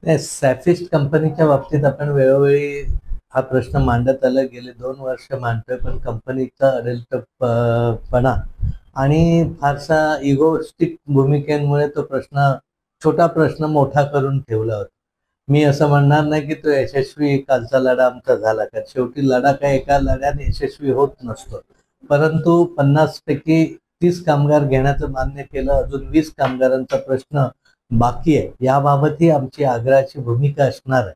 नाही, सॅफिस्ट कंपनीच्या बाबतीत आपण वेळोवेळी हा प्रश्न मांडत आला, गेले 2 वर्ष मांडतोय, पण कंपनीचा अडेलपणा आणि फारसा इगोस्टिक भूमिकेमुळे तो प्रश्न, छोटा प्रश्न मोठा करून ठेवला होता. मी असं म्हणणार नाही की तो यशस्वी कालचा लढा आमचा झाला, कारण शेवटी लढा काय एका लढ्याने यशस्वी होत नसतो. परंतु 50 पैकी 30 कामगार घेण्याचं मान्य केलं, अजून 20 कामगारांचा प्रश्न बाकी आहे. याबाबतही आमची आग्रहाची भूमिका असणार आहे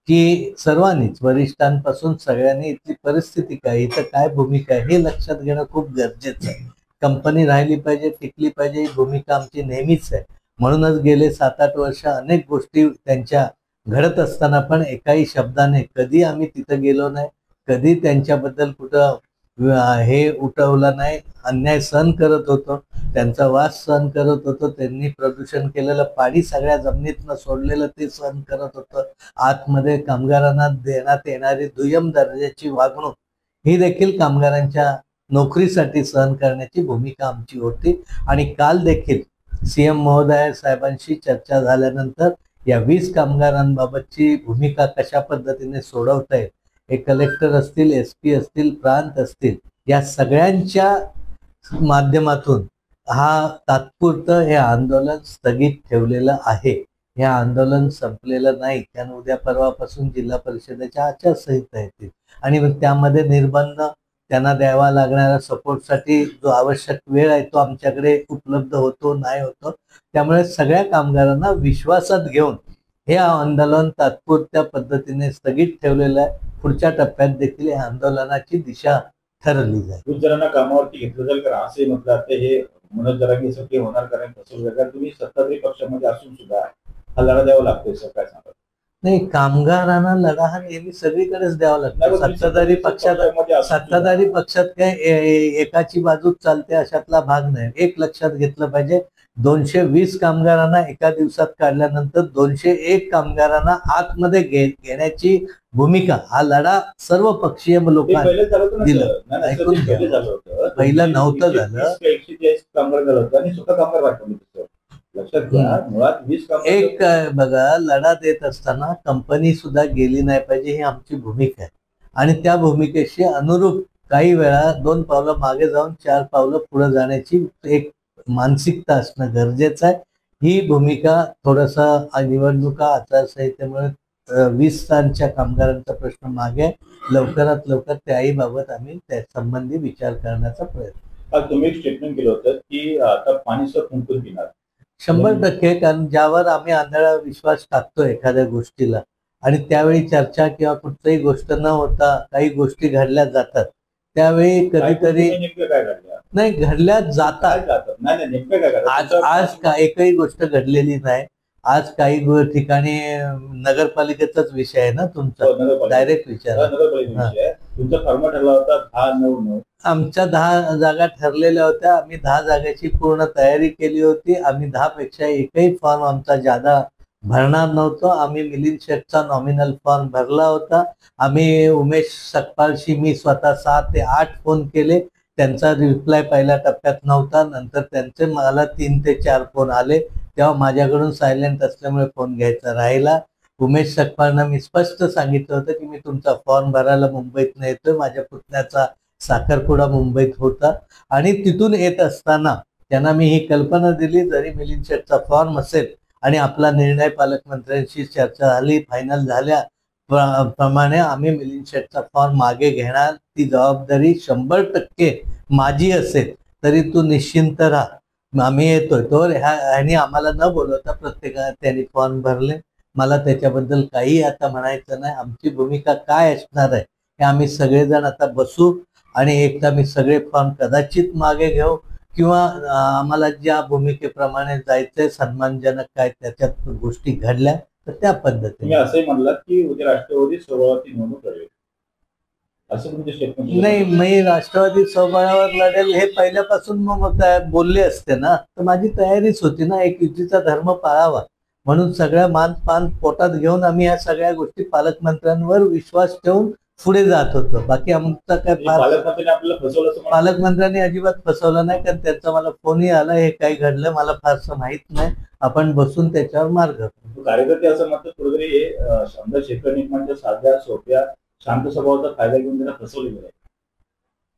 की सर्वांनीच, वरिष्ठांपासून सगळ्यांनी, इथली परिस्थिती काय, इथं काय भूमिका आहे हे लक्षात घेणं खूप गरजेचं आहे. कंपनी राहिली पाहिजे, टिकली पाहिजे, ही भूमिका आमची नेहमीच आहे. म्हणूनच गेले 7-8 वर्ष अनेक गोष्टी त्यांच्या घडत असताना पण एकाही शब्दाने कधी आम्ही तिथं गेलो नाही, कधी त्यांच्याबद्दल कुठं हे उठवलं नाही. अन्याय सहन करत होतो, त्यांचा वास सहन करत होतो, त्यांनी प्रदूषण केलेलं पाणी सगळ्या जमिनीतनं सोडलेलं ते सहन करत होतं. आतमध्ये कामगारांना देण्यात येणारी दुय्यम दर्जाची वागणूक ही देखील कामगारांच्या नोकरीसाठी सहन करण्याची भूमिका आमची होती. आणि काल देखील सीएम महोदय साहेबांशी चर्चा झाल्यानंतर या 20 कामगारांबाबतची भूमिका कशा पद्धतीने सोडवता येईल, हे कलेक्टर असतील, एसपी असतील, प्रांत असतील, या सगळ्यांच्या माध्यमातून हा तात्पुरतं हे आंदोलन स्थगित ठेवलेलं आहे. हे आंदोलन संपलेलं नाही, कारण उद्या परवापासून जिल्हा परिषदेच्या आचारसंहिता येतील आणि मग त्यामध्ये निर्बंध, त्यांना द्यावा लागणाऱ्या सपोर्टसाठी जो आवश्यक वेळ आहे तो आमच्याकडे उपलब्ध होतो नाही होतो. त्यामुळे सगळ्या कामगारांना विश्वासात घेऊन हे आंदोलन तात्पुरत्या पद्धतीने स्थगित ठेवलेलं आहे. पुढच्या टप्प्यात देखील या आंदोलनाची दिशा ठरवली जाईल. खूप जणांना कामावरती घेतलं जाईल, कारण असे म्हटलं आता हे मनोज जरांगे होणार, कारण फसवणूक, तुम्ही सत्ताधारी पक्षामध्ये असून सुद्धा हा लढा द्यावा लागतोय सर, काय सांगा? नाही, कामगारांना लढा हा नेहमी सगळीकडेच द्यावा लागतो. सत्ताधारी पक्षात काय एकाची बाजूच चालते अशातला भाग नाही. एक लक्षात घेतलं पाहिजे, 220 कामगारांना एका दिवसात काढल्यानंतर 201 कामगारांना आतमध्ये घेण्याची भूमिका, हा लढा सर्व पक्षीय लोकांना दिला. पहिलं नव्हतं झालं. 140 कामगार झालं होतं आणि स्वतः कामगार वाटतो. लक्षात घ्या, मुळात 20 एक बघा, लढा देत असताना कंपनी सुद्धा गेली नाही पाहिजे, ही आमची भूमिका आहे. आणि त्या भूमिकेशी अनुरूप काही वेळा 2 पावलं मागे जाऊन 4 पावलं पुढे जाण्याची एक मानसिकता असणं गरजेचं आहे. ही भूमिका थोडंसं निवडणुका आचारसंहितेमुळे 20 तांच्या कामगारांचा प्रश्न मागे, लवकरात लवकर त्याही बाबत आम्ही त्या संबंधी विचार करण्याचा प्रयत्न. आज तुम्ही एक स्टेटमेंट केलं होतं की आता पाणी सुद्धा फुंकून पिणार. 100%, कारण ज्यावर आम्ही आंधळा विश्वास टाकतो एखाद्या गोष्टीला, आणि त्यावेळी चर्चा किंवा कुठलीही गोष्ट न होता काही गोष्टी घडल्या जातात, त्यावेळी कधीतरी नाही घडल्या जातात. आज एकही गोष्ट घडलेली नाही. आज काही ठिकाणी नगरपालिकेचाच विषय आहे ना तुमचा, डायरेक्ट विचार. तुमचा फॉर्म ठरला होता 10-9-9. आमच्या 10 जागा ठरलेल्या होत्या. आम्ही 10 जागेची पूर्ण तयारी केली होती. आम्ही 10 पेक्षा एकही फॉर्म आमचा जादा भरणार नव्हतो. आम्ही मिलिंद शेठचा नॉमिनल फॉर्म भरला होता. आम्ही उमेश सकपालशी मी स्वतः 6 ते 8 फोन केले. त्यांचा रिप्लाय पहिल्या टप्प्यात नव्हता. नंतर त्यांचे मला 3 ते 4 फोन आले, तेव्हा माझ्याकडून सायलेंट असल्यामुळे फोन घ्यायचा राहिला. उमेश सकपालनं मी स्पष्ट सांगितलं होतं की मी तुमचा फॉर्म भरायला मुंबईतनं येतोय. माझ्या पुतण्याचा साखरपुडा मुंबईत होता आणि तिथून येत असताना त्यांना मी ही कल्पना दिली, जरी मिलिंद शेठचा फॉर्म असेल आणि आपला निर्णय पालकमंत्र्यांशी चर्चा झाली, फायनल झाल्या प्रमाणे आम्ही मिलिंद शेठचा फॉर्म मागे घेणार, ती जबाबदारी 100% माझी असेल, तरी तू निश्चिंत राहा, आम्ही येतोय. तो ह्यानी आम्हाला न बोलवता प्रत्येकाने त्यांनी फॉर्म भरले. मला त्याच्याबद्दल काही आता म्हणायचं नाही. आमची भूमिका काय असणार आहे हे आम्ही सगळेजण आता बसू आणि एकदा मी सगळे फॉर्म कदाचित मागे घेऊ, किंवा आम्हाला ज्या भूमिकेप्रमाणे जायचंय सन्मानजनक काय त्याच्यात गोष्टी घडल्या तर त्या पद्धतीने. असंही म्हणलात की उद्या राष्ट्रवादी स्वबळावरती निवडणूक लढवेल, असं तुमचे स्टेटमेंट? नाही, मी राष्ट्रवादी स्वबळावर लढेल हे पहिल्यापासून मग बोलले असते ना, तर माझी तयारीच होती ना, एक युतीचा धर्म पाळावा म्हणून सगळ्या मान पान पोटात घेऊन आम्ही या सगळ्या गोष्टी पालकमंत्र्यांवर विश्वास ठेवून पुढे जात होतो. बाकी आमचा काय पालकमंत्र्यांनी अजिबात फसवलं नाही, कारण त्यांचा मला फोनही आला, हे काही घडलं मला फारसं माहित नाही. आपण बसून त्याच्यावर मार्ग काढू. कार्यकर्ते असं म्हणतात कुठेतरी हे आमदार शेखर निकमांच्या साध्या सोप्या शांत स्वभावाचा फायदा घेऊन त्यांना फसवले गेले.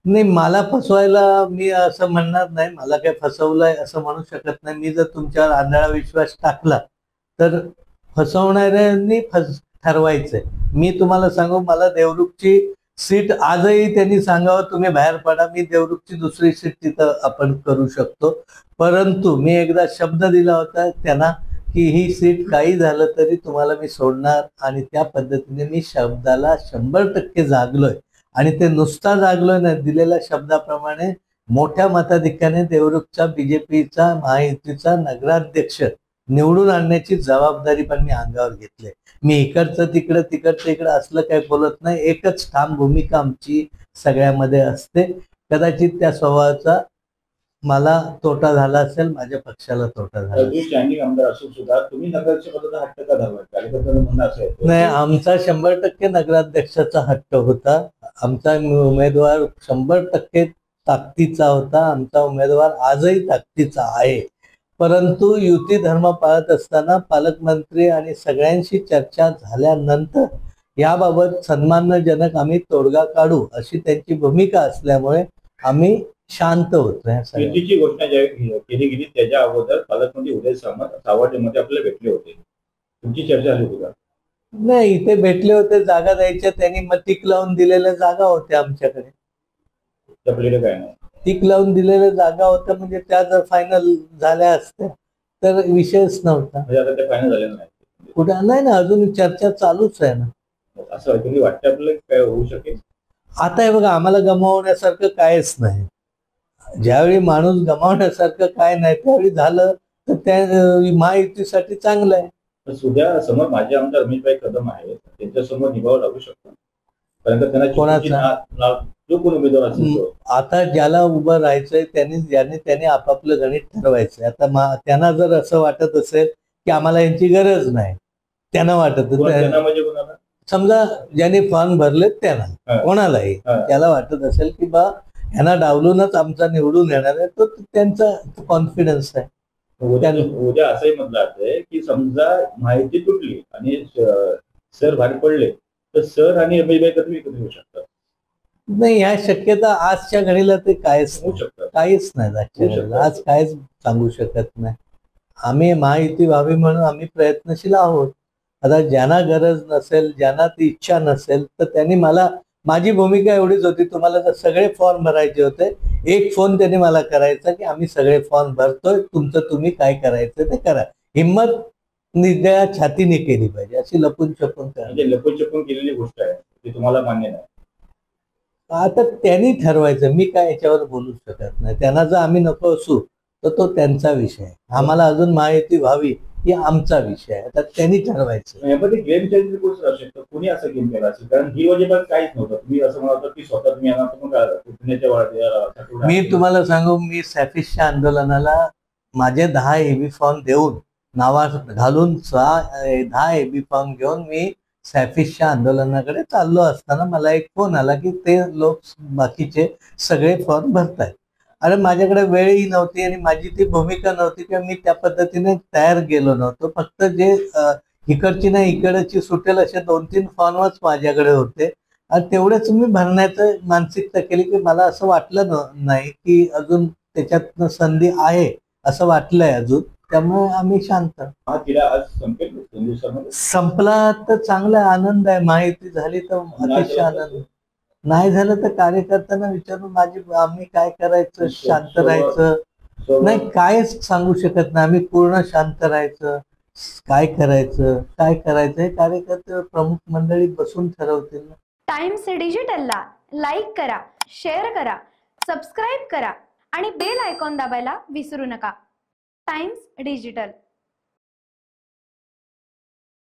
नाही, मला फसवायला मी असं म्हणणार नाही, मला काय फसवलंय असं म्हणू शकत नाही. मी जर तुमच्यावर आंधळा विश्वास टाकला तर फसवणाऱ्यांनी ठरवायचंय. मी तुम्हाला सांगू, मला देवरुखची सीट आजही त्यांनी सांगावं तुम्ही बाहेर पडा, मी देवरुखची दुसरी सीट तिथं आपण करू शकतो. परंतु मी एकदा शब्द दिला होता त्यांना की ही सीट काही झालं तरी तुम्हाला मी सोडणार, आणि त्या पद्धतीने मी शब्दाला 100% जागलोय. आणि ते नुसता जागलोय ना, दिलेल्या शब्दाप्रमाणे मोठ्या मताधिक्याने देवरुखचा बीजेपीचा महायुतीचा नगराध्यक्ष निवडून आणण्याची जबाबदारी पण मी अंगावर घेतली. मी इकडचं तिकडचं असलं काही बोलत नाही. एकच ठाम भूमिका आमची सगळ्यामध्ये असते. कदाचित त्या स्वभावाचा मला तोटा झाला असेल, माझ्या पक्षाला तोटा झाला. तुम्ही स्टँडिंग आमदार असून सुद्धा तुम्ही नगराध्यक्ष पदाचा हट्ट का धरला? कार्यकर्त्यांचं म्हणणं असं आहे. नाही, आमचा 100% नगराध्यक्षाचा हट्ट होता. आमचा उमेदवार 100% ताकदीचा होता. आमचा उमेदवार आजही ताकदीचा आहे. परंतु युती धर्म पाळत असताना पालकमंत्री आणि सगळ्यांशी चर्चा झाल्यानंतर याबाबत सन्मानजनक आम्ही तोडगा काढू अशी त्यांची भूमिका असल्यामुळे आम्ही शांत होतो. युतीची घोषणा ज्यावेळी केली गेली त्याच्या अगोदर पालकमंत्री उदय सामंत सावटेमध्ये आपल्याला भेटले होते. तुमची चर्चा झाली होती का? नाही, इथे भेटले होते, जागा द्यायच्या, त्यांनी मग टिक लावून दिलेल्या जागा होत्या आमच्याकडे. आपल्याकडे काय नाही, टिक लावून दिलेल्या जागा होत्या, म्हणजे त्या जर फायनल झाल्या असत्या तर विषयच नव्हता. म्हणजे आता ते फायनल झालेलं नाही. कुठे नाही ना, अजून चर्चा चालूच आहे ना. असं कधी वाटतं आपल्याला काय होऊ शकेल? आता हे बघा, आम्हाला गमावण्यासारखं कायच नाही. ज्यावेळी माणूस गमावण्यासारखं काय नाही त्यावेळी झालं तर त्या महायुतीसाठी चांगलं आहे. उद्या समोर माझे आमदार रमेशभाई कदम आहेत, त्यांच्या समोर निभाव लागू शकतो, कारण का त्यांना कोणाचा? जो कोण उमेदवार असेल आता ज्याला उभं राहायचंय त्यांनी आपापलं गणित ठरवायचंय. आता त्यांना जर असं वाटत असेल की आम्हाला यांची गरज नाही, त्यांना वाटत म्हणजे कोणाला, समजा ज्यांनी फॉर्म भरलेत त्यांना, कोणालाही त्याला वाटत असेल की बा ह्यांना डावलूनच आमचा निवडून येणार आहे, तो त्यांचा कॉन्फिडन्स आहे. उद्या असंही म्हटलं आहे की समजा माहिती तुटली आणि सर बाहेर पडले तर सर आणि रमेशभाई कधी एकत्र येऊ शकतात. नाही, ह्या शक्यता आजच्या घडीला ते काहीच होऊ शकतात, काहीच नाही. आजच्या घडीला आज काहीच सांगू शकत नाही. आम्ही महायुती व्हावी म्हणून आम्ही प्रयत्नशील आहोत. आता ज्यांना गरज नसेल, ज्यांना ती इच्छा नसेल, तर त्यांनी माझी भूमिका एवढीच होती, तुम्हाला जर सगळे फॉर्म भरायचे होते, एक फोन त्यांनी मला करायचा की आम्ही सगळे फॉर्म भरतोय, तुमचं तुम्ही काय करायचं ते करा. हिंमत निद्या छातीने केली पाहिजे, अशी लपून छपून करा. म्हणजे लपून छपून केलेली गोष्ट आहे ती तुम्हाला मान्य नाही. आता त्यांनी ठरवायचं, मी काय याच्यावर बोलू शकत नाही. त्यांना जर आम्ही नको असू तर तो त्यांचा विषय आहे. आम्हाला अजून माहिती व्हावी ही आमचा विषय आहे. आता त्यांनी ठरवायचं. यामध्ये गेम चेंजर कोर्स असू शकतो, कुणी असं गेम केला असेल, कारण ही वजेबात काहीच नव्हतं. तुम्ही असं म्हणत होता की स्वतः तुम्ही मी तुम्हाला सांगू, मी सॅफिशच्या आंदोलनाला माझे 10 एबी फॉर्म देऊन नावा घालून 10 एबी फॉर्म घेऊन मी सॅफिशच्या आंदोलनाकडे चाललो असताना मला एक फोन आला की ते लोक बाकीचे सगळे फॉर्म भरतायत. अरे माझ्याकडे वेळही नव्हती आणि माझी ती भूमिका नव्हती किंवा मी त्या पद्धतीने तयार गेलो नव्हतो. फक्त जे इकडची ना इकडची सुटेल असे 2-3 फॉर्मच माझ्याकडे होते आणि तेवढेच मी भरण्याचं मानसिकता केली की मला असं वाटलं नाही की अजून त्याच्यातनं संधी आहे असं वाटलंय अजून. त्यामुळे आम्ही शांत. संपला तर चांगला आनंद आहे. माहिती झाली तर अतिशय आनंद. नाही झालं तर कार्यकर्त्यांना विचारून आम्ही काय करायचं, शांत राहायचं नाही, कायच सांगू शकत नाही. आम्ही पूर्ण शांत राहायचं, काय करायचं हे कार्यकर्ते प्रमुख मंडळी बसून ठरवतील. टाइम्स डिजिटलला लाईक करा, शेअर करा, सबस्क्राईब करा आणि बेल आयकॉन दाबायला विसरू नका. Times digital.